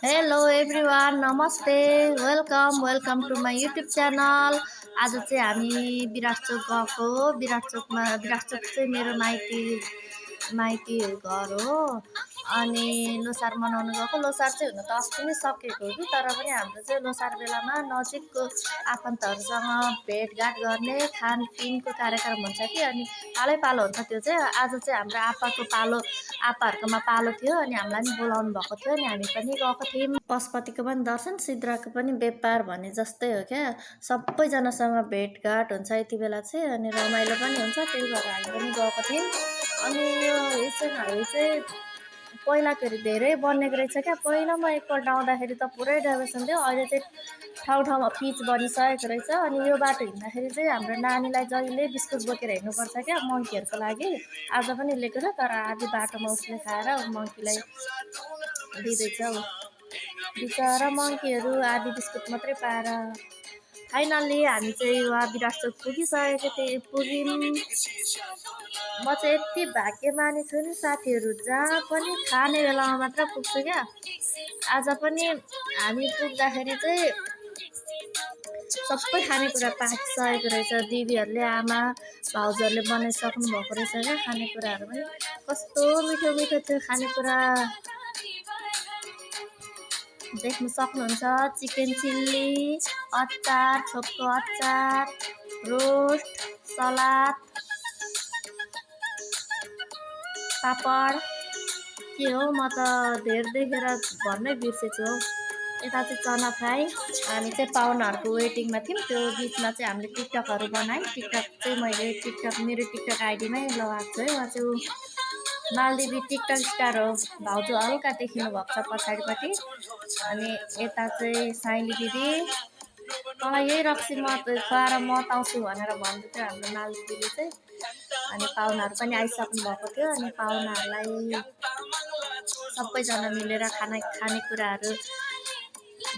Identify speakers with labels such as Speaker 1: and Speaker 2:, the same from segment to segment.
Speaker 1: Hello everyone, नमस्ते, welcome to my YouTube channel. आज चाहिँ हामी विराटचोक गएको। विराटचोक चाहिँ मेरो माइती घर हो। अनि लोसार मनाउनु गएको। लोसार चाहिँ हुन त अस्ति नै सकेको हो कि, तर पनि हाम्रो चाहिँ लोसार बेलामा नजिकको आफन्तहरूसँग भेटघाट गर्ने खानपिनको कार्यक्रम हुन्छ कि। अनि पालो हुन्छ त्यो चाहिँ। आज चाहिँ हाम्रो आपाहरूकोमा पालो थियो, अनि हामीलाई पनि बोलाउनु भएको थियो। अनि हामी पनि गएको थियौँ। पशुपतिको पनि दर्शन, सिद्राको पनि व्यापार भने जस्तै हो क्या। सबैजनासँग भेटघाट हुन्छ यति बेला चाहिँ, अनि रमाइलो पनि हुन्छ। त्यही भएर हामी पनि गएको थियौँ। अनि यो हाइवे चाहिँ पहिलाखेरि धेरै बनिएको रहेछ क्या। पहिला म एकपल्ट आउँदाखेरि त पुरै डेभलप्मेसन थियो। अहिले चाहिँ ठाउँमा पिच बनिसकेको रहेछ। अनि यो बाटो हिँड्दाखेरि चाहिँ हाम्रो नानीलाई जहिले बिस्कुट बोकेर हिँड्नुपर्छ क्या, मङ्कीहरूको लागि। आज पनि लिएको छ, तर आधी बाटोमा उसले खाएर मङ्कीलाई दिँदैछ। बिचरा मङ्कीहरू आधी बिस्कुट मात्रै पाएर। फाइनल्ली हामी चाहिँ वहाँ विराटचोक पुग्यौँ। म चाहिँ यति भाग्यमानी छु नि साथीहरू, जहाँ पनि खाने बेलामा मात्र पुग्छु क्या। आज पनि हामी पुग्दाखेरि चाहिँ सबै खानेकुरा पाकिसकेको रहेछ। दिदीहरूले, आमा भाउजूहरूले बनाइसक्नु भएको रहेछ क्या खानेकुराहरू पनि। कस्तो मिठो मिठो थियो खानेकुरा, देख्न सक्नुहुन्छ। चिकन चिल्ली, अचार, छोपको अचार, रोस्ट, सलाद, पापड। के हो, म त धेर देखेर भन्नै बिर्सेछु हौ। यता चाहिँ चना फ्राई। हामी चाहिँ पाहुनाहरूको वेटिङमा थियौँ। त्यो बिचमा चाहिँ हामीले टिकटकहरू बनायौँ। टिकटक चाहिँ मैले मेरो टिकटक आइडीमै लगाएको छु है। उहाँ चाहिँ मालदिवी टिकटक स्टार हो। भाउजू हल्का देखिनु भएको छ पछाडिपट्टि। अनि यता चाहिँ साइली दिदी, मलाई यही रक्सी खुवाएर म आउँछु भनेर भन्दै थियो हाम्रो मालदिदीले चाहिँ। अनि पाहुनाहरू पनि आइसक्नु भएको थियो। अनि पाहुनाहरूलाई सबैजना मिलेर खानेकुराहरू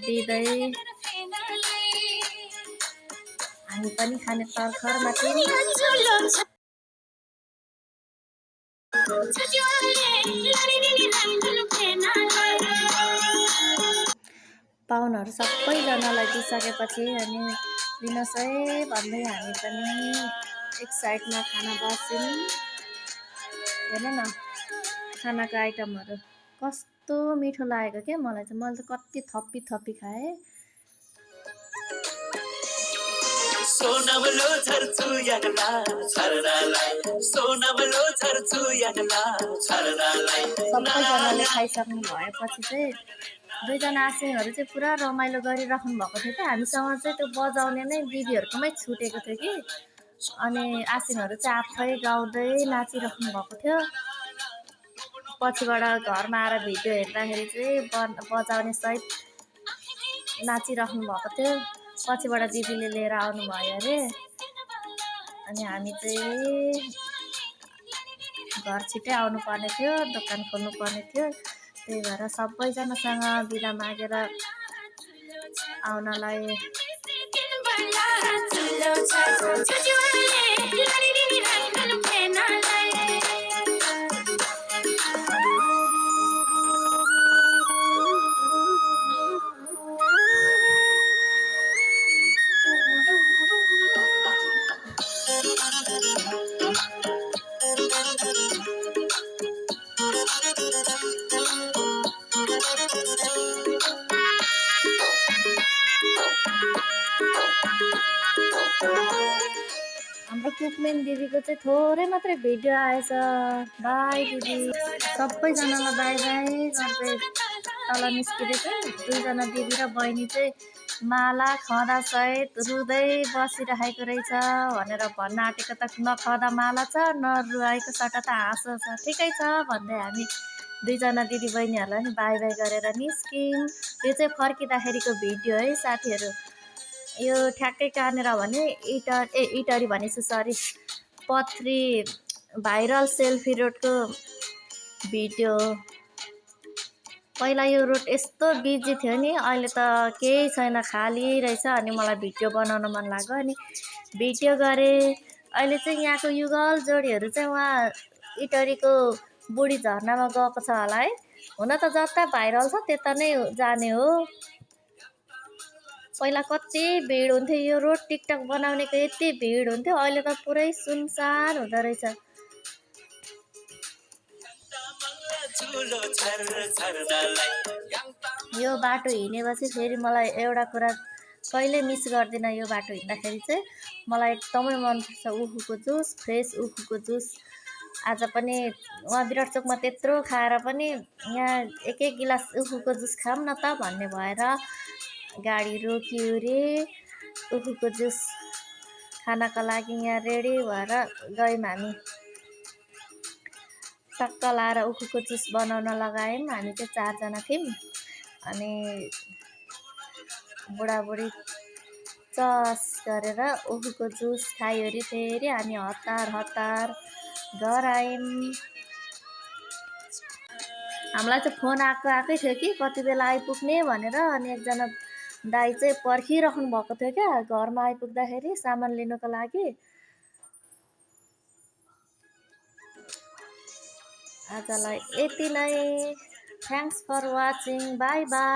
Speaker 1: दिँदै हामी पनि खाने तर्खरमा थियौँ। पाहुनाहरू सबैजनालाई दिइसकेपछि अनि दिनुहोस् है भन्दै हामी पनि एक साइडमा खाना बस्यौँ। हेर्नु न खानाको आइटमहरू कस्तो मिठो लागेको क्या मलाई चाहिँ। मैले त कति थपी खाएँ। सबैजनाले खाइसक्नु भएपछि चाहिँ दुईजना आसिङहरू चाहिँ पुरा रमाइलो गरिराख्नु भएको थियो क्या। हामीसँग चाहिँ त्यो बजाउने नै दिदीहरूकोमै छुटेको थियो कि। अनि आसिङहरू चाहिँ आफै गाउँदै नाचिराख्नु भएको थियो। पछिबाट घरमा आएर भिडियो हेर्दाखेरि चाहिँ बजाउने सहित नाचिराख्नु भएको थियो। पछिबाट दिदीले लिएर आउनुभयो अरे। अनि हामी चाहिँ घर छिट्टै आउनुपर्ने थियो, दोकान खोल्नुपर्ने थियो। त्यही भएर सबैजनासँग बिदा मागेर आउनलाई हाम्रो कुकमेन दिदीको चाहिँ थोरै मात्रै भिडियो आएछ। बाई दिदी, सबैजनालाई बाई बाई गर्दै तल निस्किँदै थियो। दुईजना दिदी र बहिनी चाहिँ माला खदा सहित रुँदै बसिरहेको रहेछ भनेर भन्न आँटेको त नखदा माला छ, नरुवाएको सट्टा त हाँसो छ। ठिकै छ भन्दै हामी दुईजना दिदी बहिनीहरूलाई पनि बाई बाई गरेर निस्क्यौँ। यो चाहिँ फर्किँदाखेरिको भिडियो है साथीहरू। यो ठ्याक्कै कहाँनिर भने इटरी भनेछु, सरी, पथरी भाइरल सेल्फी रोडको भिडियो। पहिला यो रोड यस्तो बिजी थियो नि, अहिले त केही छैन, खाली रहेछ। अनि मलाई भिडियो बनाउन मन लाग्यो, अनि भिडियो गरेँ। अहिले चाहिँ यहाँको युगल जोडीहरू चाहिँ उहाँ इटरीको बुढी झरनामा गएको छ होला है। हुन त जता भाइरल छ त्यता नै जाने हो। पहिला कति भिड हुन्थ्यो, यो रोड टिकटक बनाउनेको यति भिड हुन्थ्यो, अहिले त पुरै सुनसान हुँदो रहेछ। यो बाटो हिँडेपछि फेरि मलाई एउटा कुरा कहिले मिस गर्दिनँ, यो बाटो हिँड्दाखेरि चाहिँ मलाई एकदमै मनपर्छ उखुको जुस, फ्रेस उखुको जुस। आज पनि वहाँ विराट चोकमा त्यत्रो खाएर पनि यहाँ एक एक गिलास उखुको जुस खाऊँ न त भन्ने भएर गाडी रोकियो रे। उखुको जुस खानको लागि यहाँ रेडी भएर गयौँ हामी। टक्क लाएर उखुको जुस बनाउन लगायौँ। हामी चाहिँ 4 जना थियौँ। अनि बुढाबुढी चस गरेर उखुको जुस खायो अरे फेरि हामी हतार हतार घर आयौँ। हामीलाई चाहिँ फोन आएकै थियो कि कति बेला आइपुग्ने भनेर। अनि एकजना दाइ चाहिँ पर्खिराख्नु भएको थियो क्या घरमा आइपुग्दाखेरि सामान लिनुको लागि। आजलाई यति नै। Thanks for watching. Bye by.